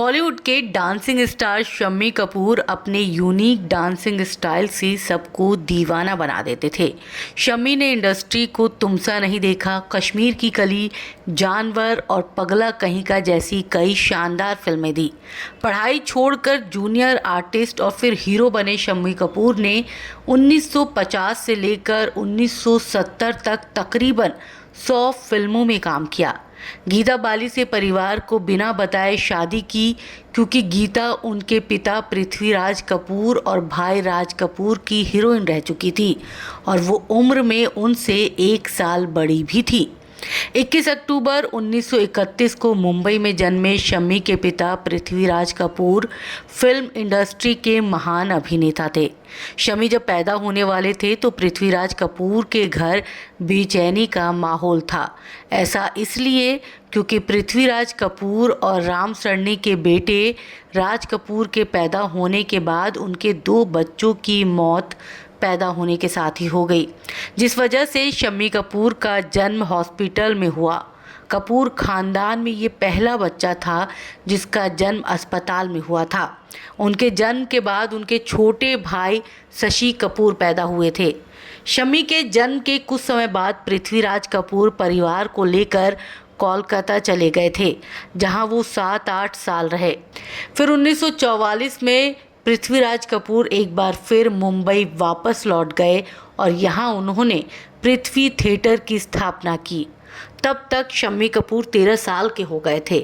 बॉलीवुड के dancing star Shammi Kapoor अपने unique dancing style से सबको दीवाना बना देते थे। शम्मी ने इंडस्ट्री को तुमसा नहीं देखा, कश्मीर की कली, जानवर और पगला कहीं का जैसी कई शानदार फिल्में दी। पढ़ाई छोड़कर जूनियर आर्टिस्ट और फिर हीरो बने शम्मी कपूर ने 1950 से लेकर 1970 तक तकरीबन 100 फिल्मों में काम किया। गीता बाली से परिवार को बिना बताए शादी की, क्योंकि गीता उनके पिता पृथ्वीराज कपूर और भाई राज कपूर की हीरोइन रह चुकी थी और वो उम्र में उनसे 1 साल बड़ी भी थी। 21 अक्टूबर 1931 को मुंबई में जन्मे शम्मी के पिता पृथ्वीराज कपूर फिल्म इंडस्ट्री के महान अभिनेता थे। शम्मी जब पैदा होने वाले थे तो पृथ्वीराज कपूर के घर बेचैनी का माहौल था। ऐसा इसलिए क्योंकि पृथ्वीराज कपूर और राम सरनी के बेटे राज कपूर के पैदा होने के बाद उनके 2 बच्चों की मौत पैदा होने के साथ ही हो गई, जिस वजह से शम्मी कपूर का जन्म हॉस्पिटल में हुआ। कपूर खानदान में ये पहला बच्चा था जिसका जन्म अस्पताल में हुआ था। उनके जन्म के बाद उनके छोटे भाई शशि कपूर पैदा हुए थे। शम्मी के जन्म के कुछ समय बाद पृथ्वीराज कपूर परिवार को लेकर कोलकाता चले गए थे, जहां वो 7-8 साल रहे। फिर 1944 में पृथ्वीराज कपूर एक बार फिर मुंबई वापस लौट गए और यहाँ उन्होंने पृथ्वी थिएटर की स्थापना की। तब तक शम्मी कपूर 13 साल के हो गए थे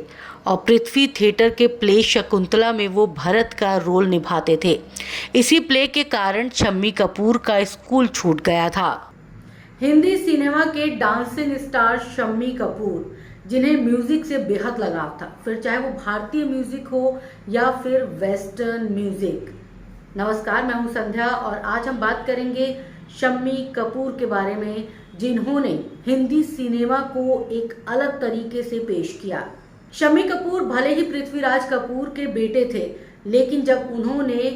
और पृथ्वी थिएटर के प्ले शकुंतला में वो भरत का रोल निभाते थे। इसी प्ले के कारण शम्मी कपूर का स्कूल छूट गया था। हिंदी सिनेमा के डांसिंग स्टार शम्मी कपूर, जिन्हें म्यूजिक से बेहद लगाव था, फिर चाहे वो भारतीय म्यूजिक हो या फिर वेस्टर्न म्यूजिक। नमस्कार, मैं हूं संध्या और आज हम बात करेंगे शम्मी कपूर के बारे में, जिन्होंने हिंदी सिनेमा को एक अलग तरीके से पेश किया। शम्मी कपूर भले ही पृथ्वीराज कपूर के बेटे थे, लेकिन जब उन्होंने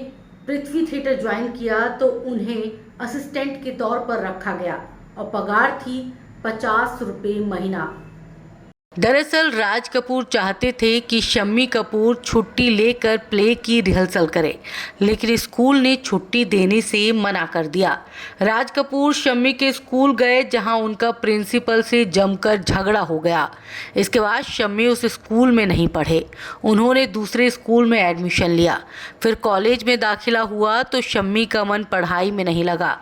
पृथ्वी थिएटर ज्वाइन किया तो उन्हें असिस्टेंट के तौर पर रखा गया और पगार थी 50 रुपये महीना। दरअसल राज कपूर चाहते थे कि शम्मी कपूर छुट्टी लेकर प्ले की रिहर्सल करे, लेकिन स्कूल ने छुट्टी देने से मना कर दिया। राज कपूर शम्मी के स्कूल गए, जहां उनका प्रिंसिपल से जमकर झगड़ा हो गया। इसके बाद शम्मी उस स्कूल में नहीं पढ़े, उन्होंने दूसरे स्कूल में एडमिशन लिया। फिर कॉलेज में दाखिला हुआ तो शम्मी का मन पढ़ाई में नहीं लगा।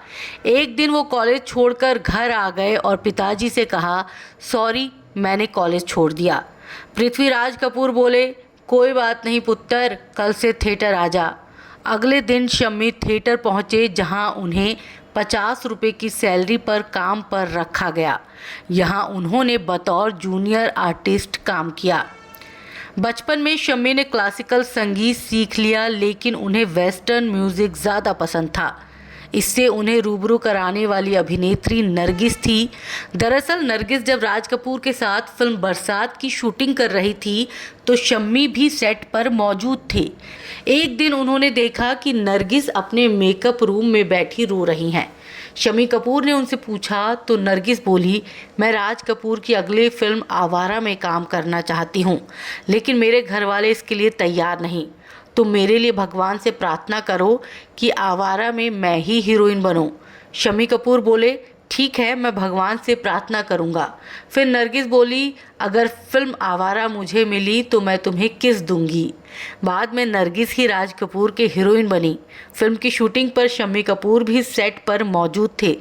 एक दिन वो कॉलेज छोड़कर घर आ गए और पिताजी से कहा, सॉरी, मैंने कॉलेज छोड़ दिया। पृथ्वीराज कपूर बोले, कोई बात नहीं पुत्र, कल से थिएटर आ जा। अगले दिन शम्मी थिएटर पहुंचे, जहां उन्हें 50 रुपये की सैलरी पर काम पर रखा गया। यहां उन्होंने बतौर जूनियर आर्टिस्ट काम किया। बचपन में शम्मी ने क्लासिकल संगीत सीख लिया, लेकिन उन्हें वेस्टर्न म्यूज़िक ज़्यादा पसंद था। इससे उन्हें रूबरू कराने वाली अभिनेत्री नरगिस थी। दरअसल नरगिस जब राज कपूर के साथ फिल्म बरसात की शूटिंग कर रही थी तो शम्मी भी सेट पर मौजूद थे। एक दिन उन्होंने देखा कि नरगिस अपने मेकअप रूम में बैठी रो रही हैं। शम्मी कपूर ने उनसे पूछा तो नरगिस बोली, मैं राज कपूर की अगली फिल्म आवारा में काम करना चाहती हूँ, लेकिन मेरे घर वाले इसके लिए तैयार नहीं। तो मेरे लिए भगवान से प्रार्थना करो कि आवारा में मैं ही हीरोइन बनूं। शम्मी कपूर बोले, ठीक है, मैं भगवान से प्रार्थना करूंगा। फिर नरगिस बोली, अगर फिल्म आवारा मुझे मिली तो मैं तुम्हें किस दूंगी। बाद में नरगिस ही राज कपूर के हीरोइन बनी। फिल्म की शूटिंग पर शम्मी कपूर भी सेट पर मौजूद थे।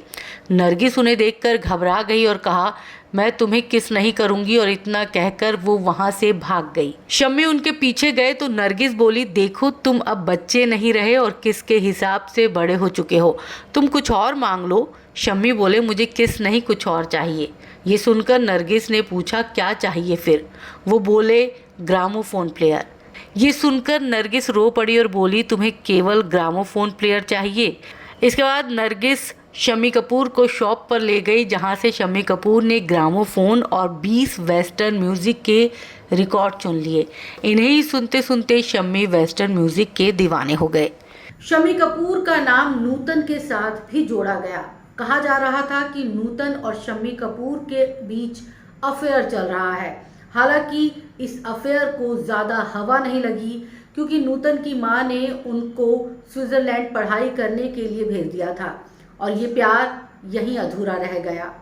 नरगिस उन्हें देखकर घबरा गई और कहा, मैं तुम्हें किस नहीं करूंगी, और इतना कहकर वो वहां से भाग गई। शम्मी उनके पीछे गए तो नरगिस बोली, देखो तुम अब बच्चे नहीं रहे और किस के हिसाब से बड़े हो चुके हो, तुम कुछ और मांग लो। शम्मी बोले, मुझे किस नहीं, कुछ और चाहिए। ये सुनकर नरगिस ने पूछा, क्या चाहिए फिर? वो बोले, ग्रामोफोन प्लेयर। ये सुनकर नरगिस रो पड़ी और बोली, तुम्हें केवल ग्रामोफोन प्लेयर चाहिए? इसके बाद नरगिस शम्मी कपूर को शॉप पर ले गई, जहां से शम्मी कपूर ने ग्रामोफोन और 20 वेस्टर्न म्यूज़िक के रिकॉर्ड चुन लिए। इन्हें ही सुनते सुनते शम्मी वेस्टर्न म्यूज़िक के दीवाने हो गए। शम्मी कपूर का नाम नूतन के साथ भी जोड़ा गया। कहा जा रहा था कि नूतन और शम्मी कपूर के बीच अफेयर चल रहा है। हालांकि इस अफेयर को ज़्यादा हवा नहीं लगी क्योंकि नूतन की मां ने उनको स्विट्जरलैंड पढ़ाई करने के लिए भेज दिया था और ये प्यार यहीं अधूरा रह गया।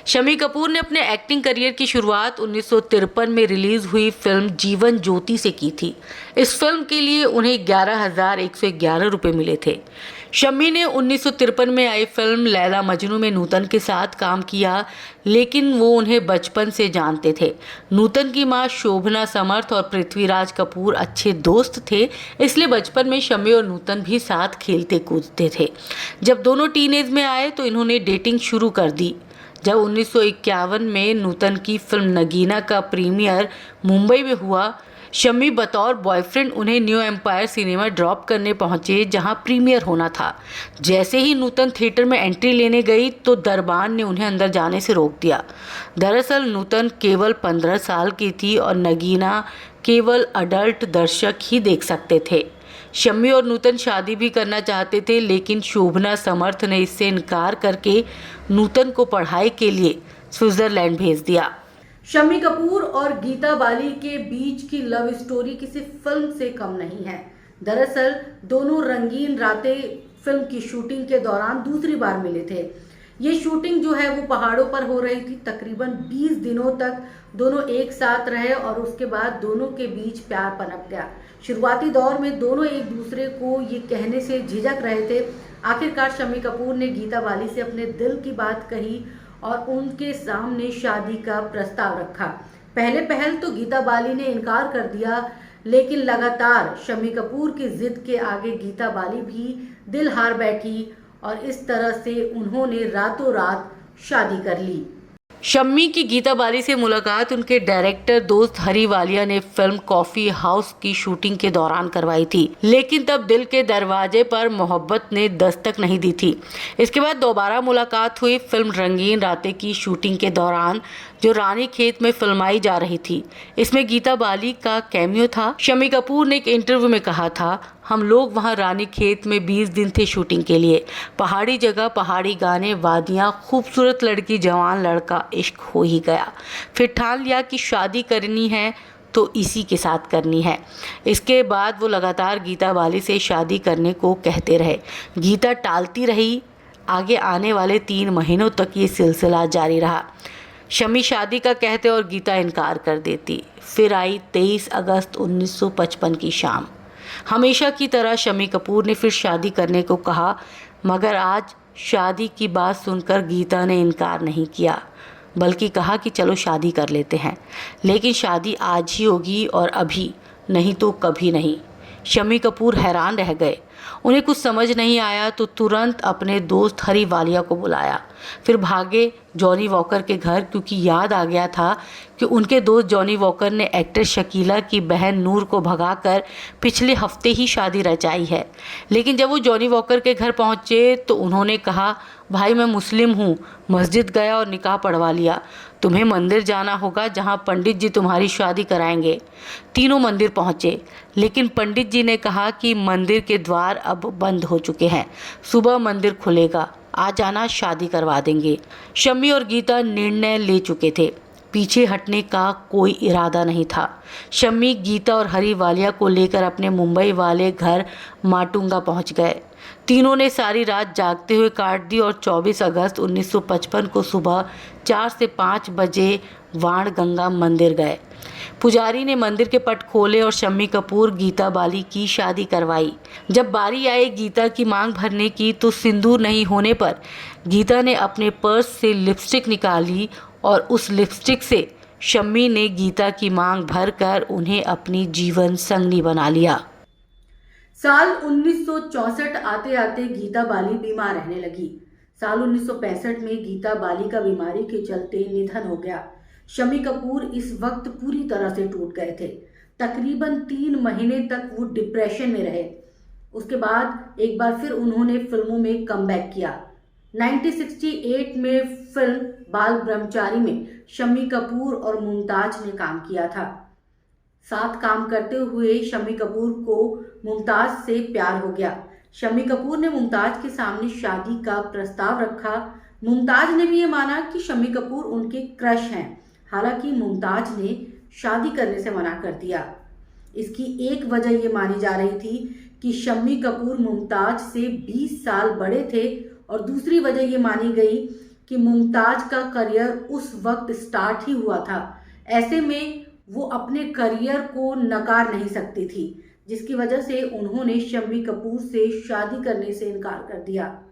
शम्मी कपूर ने अपने एक्टिंग करियर की शुरुआत 1953 में रिलीज हुई फिल्म जीवन ज्योति से की थी। इस फिल्म के लिए उन्हें 11,111 रुपये मिले थे। शम्मी ने 1953 में आई फिल्म लैला मजनू में नूतन के साथ काम किया, लेकिन वो उन्हें बचपन से जानते थे। नूतन की मां शोभना समर्थ और पृथ्वीराज कपूर अच्छे दोस्त थे, इसलिए बचपन में शम्मी और नूतन भी साथ खेलते कूदते थे। जब दोनों टीनेज में आए तो इन्होंने डेटिंग शुरू कर दी। जब 1951 में नूतन की फिल्म नगीना का प्रीमियर मुंबई में हुआ, शम्मी बतौर बॉयफ्रेंड उन्हें न्यू एम्पायर सिनेमा ड्रॉप करने पहुंचे जहां प्रीमियर होना था। जैसे ही नूतन थिएटर में एंट्री लेने गई तो दरबान ने उन्हें अंदर जाने से रोक दिया। दरअसल नूतन केवल 15 साल की थी और नगीना केवल अडल्ट दर्शक ही देख सकते थे। शम्मी और नूतन शादी भी करना चाहते थे, लेकिन शोभना समर्थ ने इससे इनकार करके नूतन को पढ़ाई के लिए स्विट्जरलैंड भेज दिया। शम्मी कपूर और गीता बाली के बीच की लव स्टोरी किसी फिल्म से कम नहीं है। दरअसल दोनों रंगीन रातें फिल्म की शूटिंग के दौरान दूसरी बार मिले थे। ये शूटिंग जो है वो पहाड़ों पर हो रही थी। तकरीबन 20 दिनों तक दोनों एक साथ रहे और उसके बाद दोनों के बीच प्यार पनप गया। शुरुआती दौर में दोनों एक दूसरे को ये कहने से झिझक रहे थे। आखिरकार शम्मी कपूर ने गीता बाली से अपने दिल की बात कही और उनके सामने शादी का प्रस्ताव रखा। पहल तो गीता बाली ने इनकार कर दिया, लेकिन लगातार शम्मी कपूर की जिद के आगे गीता बाली भी दिल हार बैठी और इस तरह से उन्होंने रातों रात शादी कर ली। शम्मी की गीता बाली से मुलाकात उनके डायरेक्टर दोस्त हरी वालिया ने फिल्म कॉफी हाउस की शूटिंग के दौरान करवाई थी, लेकिन तब दिल के दरवाजे पर मोहब्बत ने दस्तक नहीं दी थी। इसके बाद दोबारा मुलाकात हुई फिल्म रंगीन रातें की शूटिंग के दौरान, जो रानीखेत में फिल्माई जा रही थी। इसमें गीता बाली का कैमियो था। शम्मी कपूर ने एक इंटरव्यू में कहा था, हम लोग वहाँ रानीखेत में 20 दिन थे शूटिंग के लिए। पहाड़ी जगह, पहाड़ी गाने, वादियाँ, खूबसूरत लड़की, जवान लड़का, इश्क हो ही गया। फिर ठान लिया कि शादी करनी है तो इसी के साथ करनी है। इसके बाद वो लगातार गीता बाली से शादी करने को कहते रहे। गीता टालती रही। आगे आने वाले 3 महीनों तक ये सिलसिला जारी रहा। शम्मी शादी का कहते और गीता इनकार कर देती। फिर आई 23 अगस्त 1955 की शाम। हमेशा की तरह शम्मी कपूर ने फिर शादी करने को कहा, मगर आज शादी की बात सुनकर गीता ने इनकार नहीं किया, बल्कि कहा कि चलो शादी कर लेते हैं, लेकिन शादी आज ही होगी और अभी नहीं तो कभी नहीं। शम्मी कपूर हैरान रह गए। उन्हें कुछ समझ नहीं आया तो तुरंत अपने दोस्त हरी वालिया को बुलाया। फिर भागे जॉनी वॉकर के घर, क्योंकि याद आ गया था कि उनके दोस्त जॉनी वॉकर ने एक्ट्रेस शकीला की बहन नूर को भगाकर पिछले हफ्ते ही शादी रचाई है। लेकिन जब वो जॉनी वॉकर के घर पहुंचे तो उन्होंने कहा, भाई मैं मुस्लिम हूँ। मस्जिद गया और निकाह पढ़वा लिया। तुम्हें मंदिर जाना होगा जहाँ पंडित जी तुम्हारी शादी कराएंगे। तीनों मंदिर पहुँचे, लेकिन पंडित जी ने कहा कि मंदिर के द्वार अब बंद हो चुके हैं, सुबह मंदिर खुलेगा, आ जाना, शादी करवा देंगे। शम्मी और गीता निर्णय ले चुके थे, पीछे हटने का कोई इरादा नहीं था। शम्मी, गीता और हरी वालिया को लेकर अपने मुंबई वाले घर माटुंगा पहुंच गए। तीनों ने सारी रात जागते हुए काट दी और 24 अगस्त 1955 को सुबह 4 से 5 बजे वाण गंगा मंदिर गए। पुजारी ने मंदिर के पट खोले और शम्मी कपूर गीता बाली की शादी करवाई। जब बारी आई गीता की मांग भरने की तो सिंदूर नहीं होने पर गीता ने अपने पर्स से लिपस्टिक निकाली और उस लिपस्टिक से शम्मी ने गीता की मांग भरकर उन्हें अपनी जीवन संगनी बना लिया। साल 1964 आते आते गीता बाली बीमार रहने लगी। साल 1965 में गीता बाली का बीमारी के चलते निधन हो गया। शम्मी कपूर इस वक्त पूरी तरह से टूट गए थे। तकरीबन 3 महीने तक वो डिप्रेशन में रहे। उसके बाद एक बार फिर उन्होंने फिल्मों में कमबैक किया। 1968 में फिल्म बाल ब्रह्मचारी में शम्मी कपूर और मुमताज ने काम किया था। साथ काम करते हुए शम्मी कपूर को मुमताज से प्यार हो गया। शम्मी कपूर ने मुमताज के सामने शादी का प्रस्ताव रखा। मुमताज ने भी ये माना कि शम्मी कपूर उनके क्रश हैं। हालांकि मुमताज ने शादी करने से मना कर दिया। इसकी एक वजह ये मानी जा रही थी कि शम्मी कपूर मुमताज से 20 साल बड़े थे और दूसरी वजह ये मानी गई कि मुमताज का करियर उस वक्त स्टार्ट ही हुआ था। ऐसे में वो अपने करियर को नकार नहीं सकती थी, जिसकी वजह से उन्होंने शम्मी कपूर से शादी करने से इनकार कर दिया।